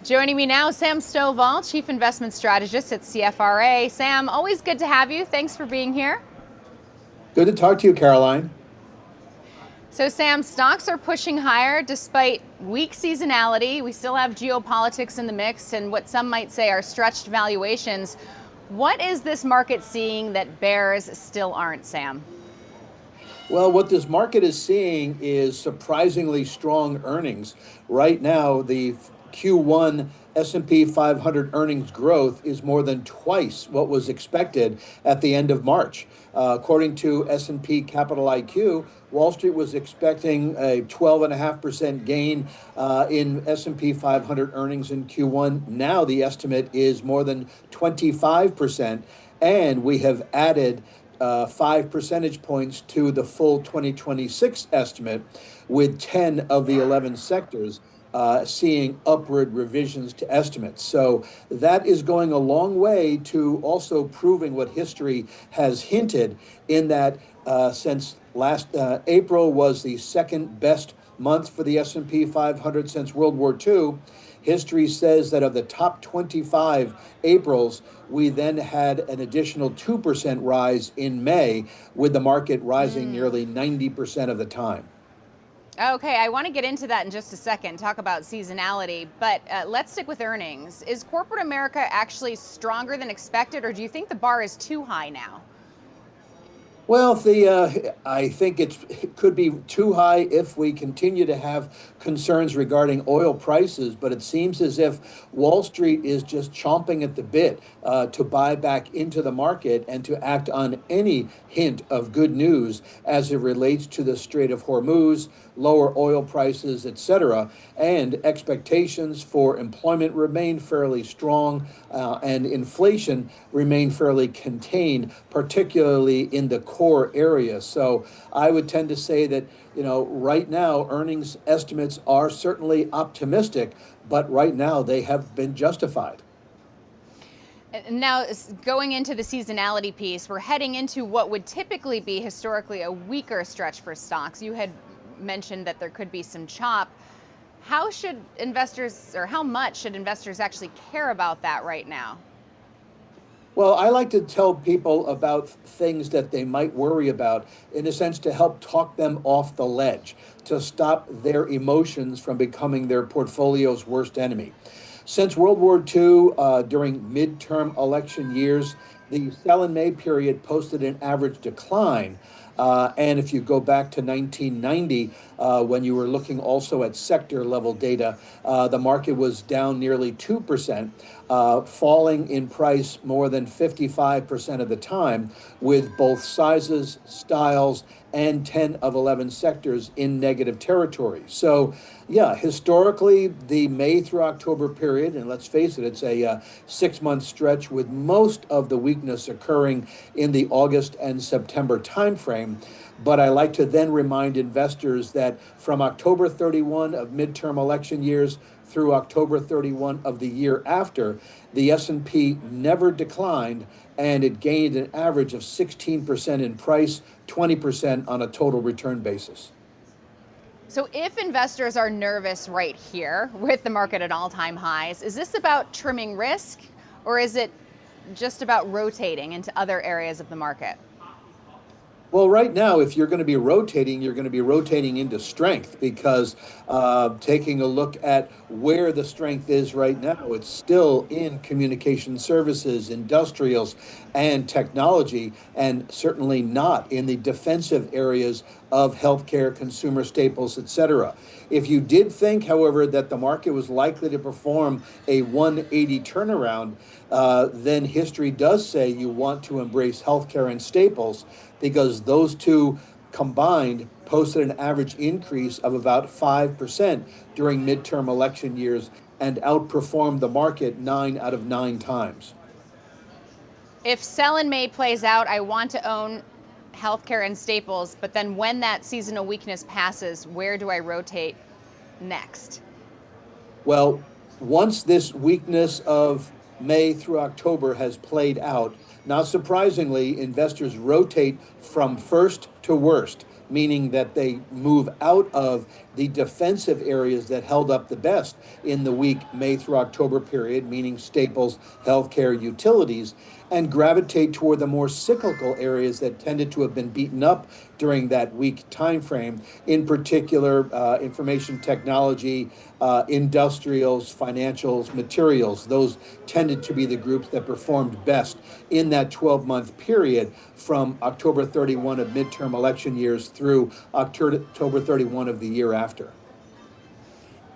Joining me now, Sam Stovall, Chief Investment Strategist at CFRA. Sam, always good to have you. Thanks for being here. Good to talk to you, Caroline. So, Sam, stocks are pushing higher despite weak seasonality. We still have geopolitics in the mix and what some might say are stretched valuations. What is this market seeing that bears still aren't, Sam? Well, what this market is seeing is surprisingly strong earnings. Right now, the Q1 S&P 500 earnings growth is more than twice what was expected at the end of March. According to S&P Capital IQ, Wall Street was expecting a 12.5% gain in S&P 500 earnings in Q1. Now the estimate is more than 25%, and we have added 5 percentage points to the full 2026 estimate, with 10 of the 11 sectors seeing upward revisions to estimates. So that is going a long way to also proving what history has hinted, in that since last April was the second best month for the S&P 500 since World War II. History says that of the top 25 Aprils, we then had an additional 2% rise in May, with the market rising nearly 90% of the time. Okay, I want to get into that in just a second, talk about seasonality, but let's stick with earnings. Is corporate America actually stronger than expected, or do you think the bar is too high now? Well, I think it could be too high if we continue to have concerns regarding oil prices, but it seems as if Wall Street is just chomping at the bit to buy back into the market and to act on any hint of good news as it relates to the Strait of Hormuz, lower oil prices, etc. And expectations for employment remain fairly strong, and inflation remain fairly contained, particularly in the core area. So I would tend to say that, right now earnings estimates are certainly optimistic, but right now they have been justified. Now, going into the seasonality piece, we're heading into what would typically be historically a weaker stretch for stocks. You had mentioned that there could be some chop. How should investors, or how much should investors actually care about that right now? Well, I like to tell people about things that they might worry about, in a sense, to help talk them off the ledge, to stop their emotions from becoming their portfolio's worst enemy. Since World War II, during midterm election years, the sell in May period posted an average decline. And if you go back to 1990, when you were looking also at sector level data, the market was down nearly 2%, falling in price more than 55% of the time, with both sizes, styles, and 10 of 11 sectors in negative territory. So, yeah, historically, the May through October period, and let's face it, it's a 6-month stretch, with most of the weakness occurring in the August and September timeframe. But I like to then remind investors that from October 31 of midterm election years through October 31 of the year after, the S&P never declined, and it gained an average of 16% in price, 20% on a total return basis. So if investors are nervous right here with the market at all-time highs, is this about trimming risk, or is it just about rotating into other areas of the market? Well, right now, if you're going to be rotating, you're going to be rotating into strength, because taking a look at where the strength is right now, it's still in communication services, industrials, and technology, and certainly not in the defensive areas of healthcare, consumer staples, etc. If you did think, however, that the market was likely to perform a 180 turnaround, then history does say you want to embrace healthcare and staples, because those two combined posted an average increase of about 5% during midterm election years and outperformed the market 9 out of 9 times. If sell in May plays out, I want to own healthcare and staples, but then when that seasonal weakness passes, where do I rotate next? Well, once this weakness of May through October has played out, not surprisingly, investors rotate from first to worst, meaning that they move out of the defensive areas that held up the best in the weak May through October period, meaning staples, healthcare, utilities, and gravitate toward the more cyclical areas that tended to have been beaten up during that weak time frame, in particular information technology, industrials, financials, materials. Those tended to be the groups that performed best in that 12-month period from October 31 of midterm election years through October 31 of the year after.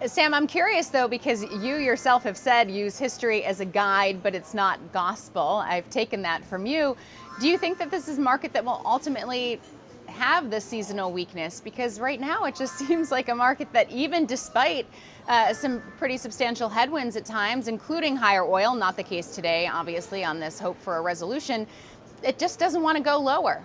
Sam, I'm curious though, because you yourself have said use history as a guide, but it's not gospel. I've taken that from you. Do you think that this is a market that will ultimately have the seasonal weakness? Because right now it just seems like a market that, even despite some pretty substantial headwinds at times, including higher oil, not the case today, obviously, on this hope for a resolution, it just doesn't want to go lower.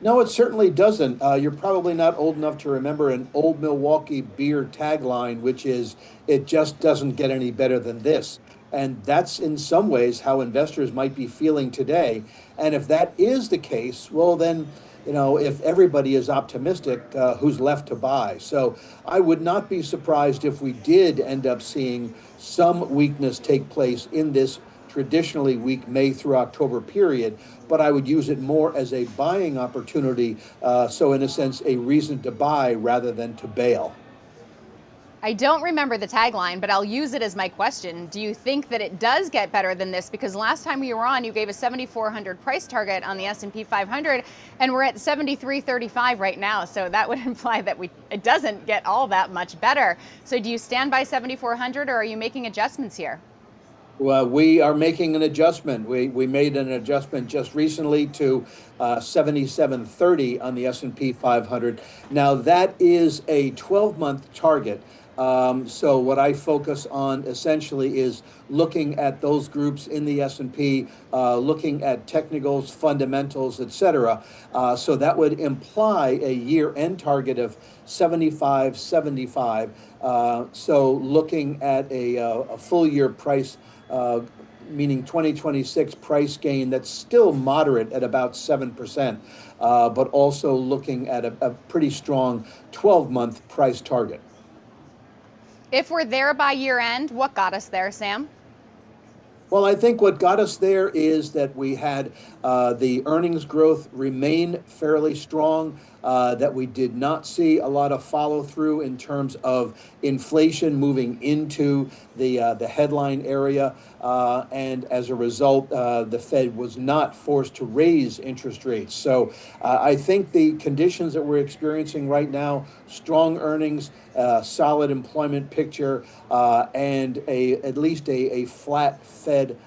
No, it certainly doesn't. You're probably not old enough to remember an old Milwaukee beer tagline, which is, "It just doesn't get any better than this." And that's in some ways how investors might be feeling today. And if that is the case, well, then, if everybody is optimistic, who's left to buy? So I would not be surprised if we did end up seeing some weakness take place in this traditionally weak May through October period, but I would use it more as a buying opportunity. So in a sense, a reason to buy rather than to bail. I don't remember the tagline, but I'll use it as my question. Do you think that it does get better than this? Because last time we were on, you gave a 7,400 price target on the S&P 500, and we're at 73.35 right now. So that would imply that it doesn't get all that much better. So do you stand by 7,400, or are you making adjustments here? Well, we are making an adjustment. We made an adjustment just recently to 77.30 on the S&P 500. Now that is a 12-month target. So what I focus on essentially is looking at those groups in the S&P, looking at technicals, fundamentals, etc. So that would imply a year-end target of 75.75. So looking at a full year price, meaning 2026 price gain that's still moderate at about 7%, but also looking at a pretty strong 12-month price target. If we're there by year end, what got us there, Sam? Well, I think what got us there is that we had the earnings growth remain fairly strong, that we did not see a lot of follow through in terms of inflation moving into the headline area. And as a result, the Fed was not forced to raise interest rates. So I think the conditions that we're experiencing right now, strong earnings, solid employment picture, and at least a flat Fed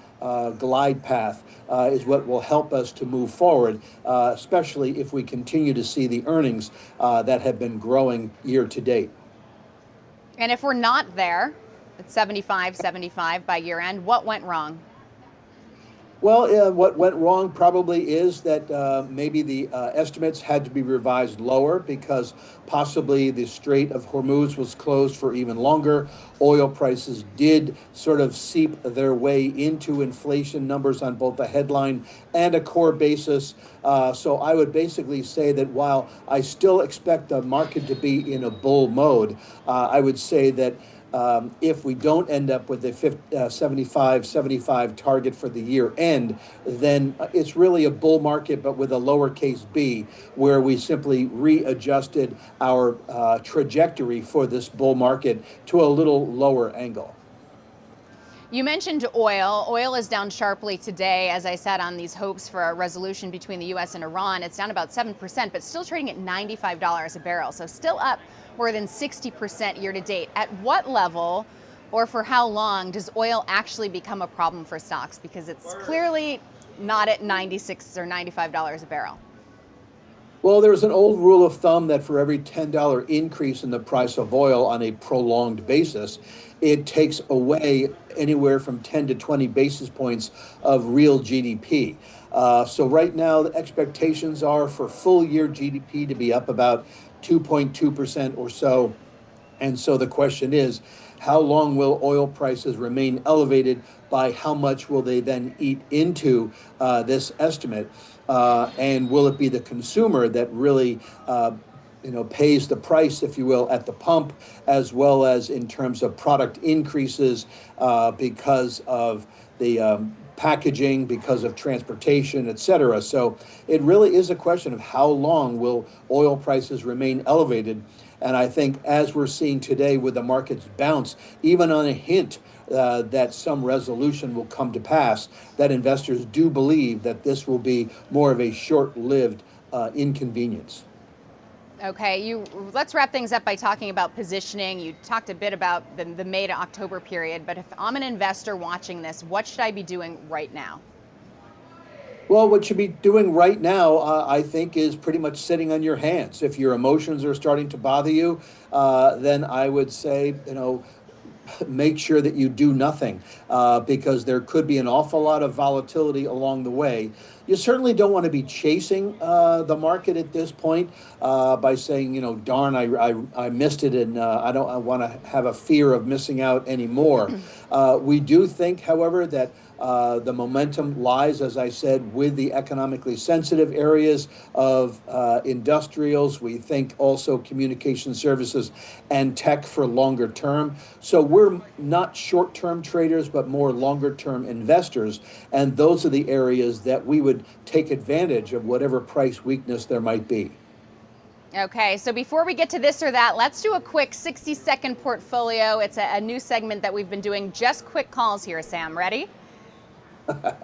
glide path is what will help us to move forward, especially if we continue to see the earnings that have been growing year to date. And if we're not there at 75 by year end, what went wrong? Well, what went wrong probably is that maybe the estimates had to be revised lower because possibly the Strait of Hormuz was closed for even longer. Oil prices did sort of seep their way into inflation numbers on both a headline and a core basis. So I would basically say that while I still expect the market to be in a bull mode, I would say that if we don't end up with the 75 target for the year end, then it's really a bull market, but with a lowercase b, where we simply readjusted our trajectory for this bull market to a little lower angle. You mentioned oil. Oil is down sharply today, as I said, on these hopes for a resolution between the U.S. and Iran. It's down about 7%, but still trading at $95 a barrel. So still up more than 60% year to date. At what level or for how long does oil actually become a problem for stocks? Because it's clearly not at $96 or $95 a barrel. Well, there's an old rule of thumb that for every $10 increase in the price of oil on a prolonged basis, it takes away anywhere from 10 to 20 basis points of real GDP. So right now, the expectations are for full year GDP to be up about 2.2% or so. And so the question is, how long will oil prices remain elevated? By how much will they then eat into this estimate? And will it be the consumer that really pays the price, if you will, at the pump, as well as in terms of product increases because of the packaging, because of transportation, et cetera. So it really is a question of how long will oil prices remain elevated. And I think as we're seeing today with the markets bounce, even on a hint that some resolution will come to pass, that investors do believe that this will be more of a short-lived inconvenience. Okay, let's wrap things up by talking about positioning. You talked a bit about the May to October period, but if I'm an investor watching this, what should I be doing right now? Well, what you'd be doing right now, I think, is pretty much sitting on your hands. If your emotions are starting to bother you, then I would say, make sure that you do nothing because there could be an awful lot of volatility along the way. You certainly don't want to be chasing the market at this point by saying, darn, I missed it and I want to have a fear of missing out anymore. We do think, however, that the momentum lies, as I said, with the economically sensitive areas of industrials. We think also communication services and tech for longer term. So we're not short-term traders, but more longer-term investors. And those are the areas that we would take advantage of whatever price weakness there might be. Okay, so before we get to this or that, let's do a quick 60-second portfolio. It's a new segment that we've been doing. Just quick calls here, Sam. Ready?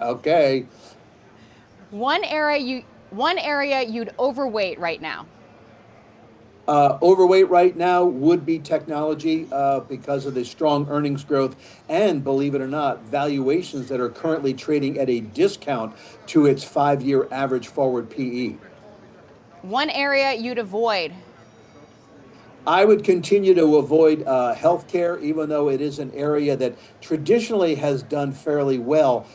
Okay. One area you'd overweight right now. Overweight right now would be technology because of the strong earnings growth and, believe it or not, valuations that are currently trading at a discount to its 5-year average forward PE. One area you'd avoid. I would continue to avoid healthcare, even though it is an area that traditionally has done fairly well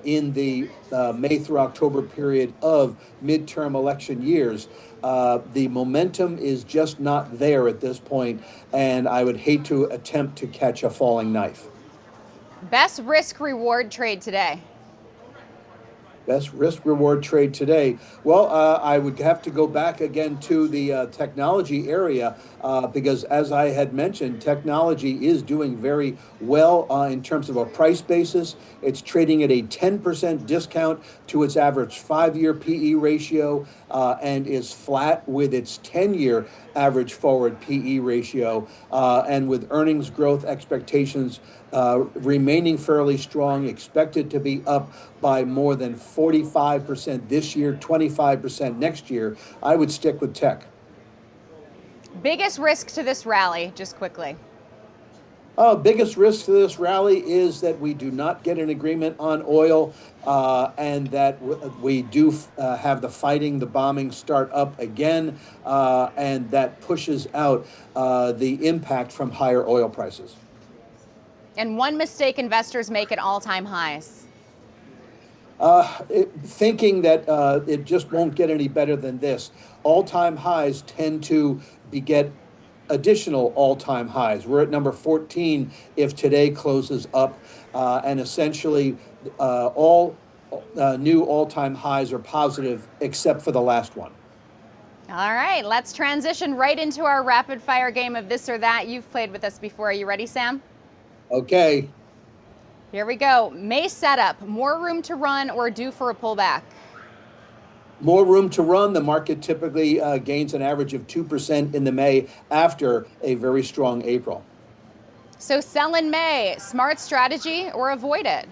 in the May through October period of midterm election years. The momentum is just not there at this point, and I would hate to attempt to catch a falling knife. Best risk reward trade today. Best risk reward trade today. Well, I would have to go back again to the technology area because, as I had mentioned, technology is doing very well in terms of a price basis. It's trading at a 10% discount to its average 5-year PE ratio and is flat with its 10-year average forward PE ratio. And with earnings growth expectations remaining fairly strong, expected to be up by more than 45% this year, 25% next year, I would stick with tech. Biggest risk to this rally, just quickly. Biggest risk to this rally is that we do not get an agreement on oil and that we do have the fighting, the bombing start up again, and that pushes out the impact from higher oil prices. And one mistake investors make at all-time highs. Thinking that it just won't get any better than this. All-time highs tend to beget additional all-time highs. We're at number 14 if today closes up, and essentially all new all-time highs are positive except for the last one. All right, let's transition right into our rapid-fire game of this or that. You've played with us before. Are you ready, Sam? Okay. Here we go. May setup, more room to run or due for a pullback? More room to run. The market typically gains an average of 2% in the May after a very strong April. So sell in May, smart strategy or avoid it?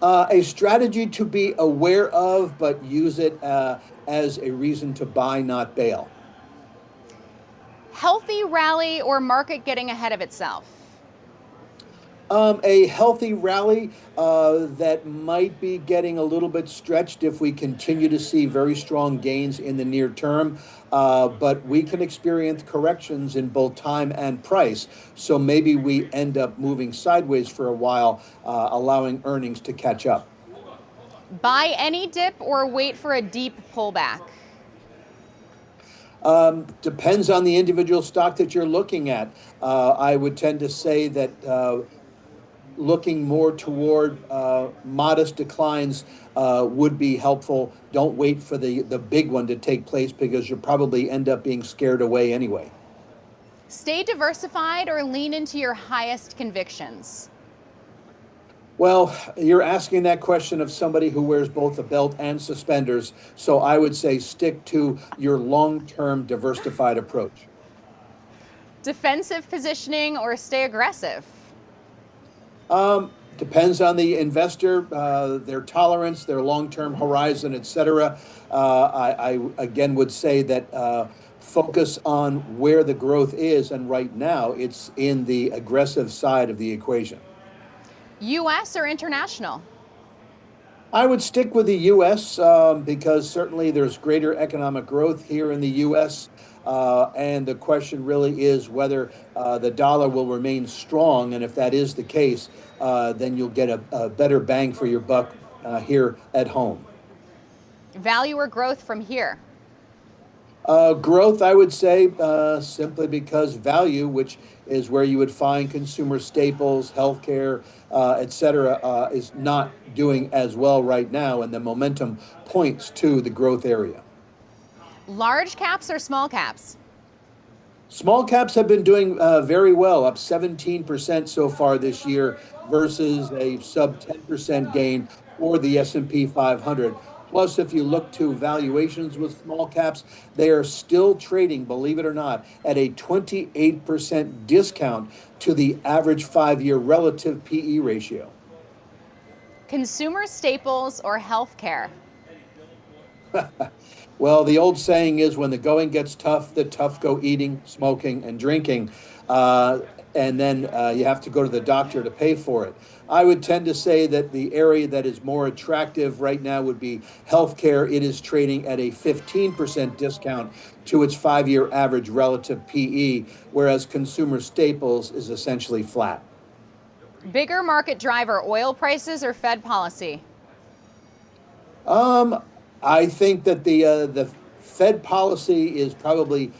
A strategy to be aware of, but use it as a reason to buy, not bail. Healthy rally or market getting ahead of itself? A healthy rally that might be getting a little bit stretched if we continue to see very strong gains in the near term. But we can experience corrections in both time and price. So maybe we end up moving sideways for a while, allowing earnings to catch up. Buy any dip or wait for a deep pullback? Depends on the individual stock that you're looking at. I would tend to say that looking more toward modest declines would be helpful. Don't wait for the big one to take place because you'll probably end up being scared away anyway. Stay diversified or lean into your highest convictions? Well, you're asking that question of somebody who wears both a belt and suspenders, so I would say stick to your long-term diversified approach. Defensive positioning or stay aggressive? Depends on the investor, their tolerance, their long-term horizon, et cetera. I again would say that focus on where the growth is, and right now it's in the aggressive side of the equation. US or international? I would stick with the U.S. Because certainly there's greater economic growth here in the U.S. And the question really is whether the dollar will remain strong. And if that is the case, then you'll get a better bang for your buck here at home. Value or growth from here? Growth, I would say, simply because value, which is where you would find consumer staples, healthcare, et cetera, is not doing as well right now, and the momentum points to the growth area. Large caps or small caps? Small caps have been doing very well, up 17% so far this year versus a sub 10% gain for the S&P 500. Plus, if you look to valuations with small caps, they are still trading, believe it or not, at a 28% discount to the average 5-year relative PE ratio. Consumer staples or healthcare? Well, the old saying is when the going gets tough, the tough go eating, smoking, and drinking. And then you have to go to the doctor to pay for it. I would tend to say that the area that is more attractive right now would be healthcare. It is trading at a 15% discount to its 5-year average relative PE, whereas consumer staples is essentially flat. Bigger market driver, oil prices or Fed policy? I think that the Fed policy is probably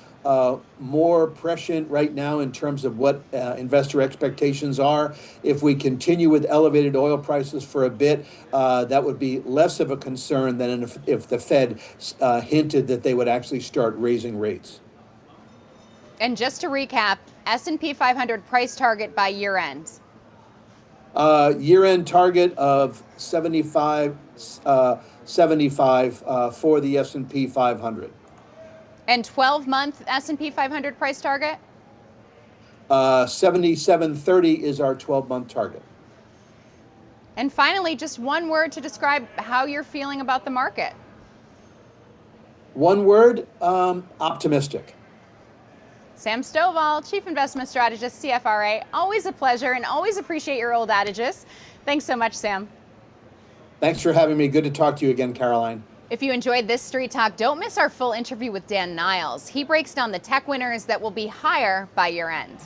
more prescient right now in terms of what investor expectations are. If we continue with elevated oil prices for a bit, that would be less of a concern than if the Fed hinted that they would actually start raising rates. And just to recap, S&P 500 price target by year end? Year-end target of 75 for the S&P 500. And 12-month S&P 500 price target? 77.30 is our 12-month target. And finally, just one word to describe how you're feeling about the market. One word, optimistic. Sam Stovall, Chief Investment Strategist, CFRA. Always a pleasure and always appreciate your old adages. Thanks so much, Sam. Thanks for having me. Good to talk to you again, Caroline. If you enjoyed this Street Talk, don't miss our full interview with Dan Niles. He breaks down the tech winners that will be higher by year end.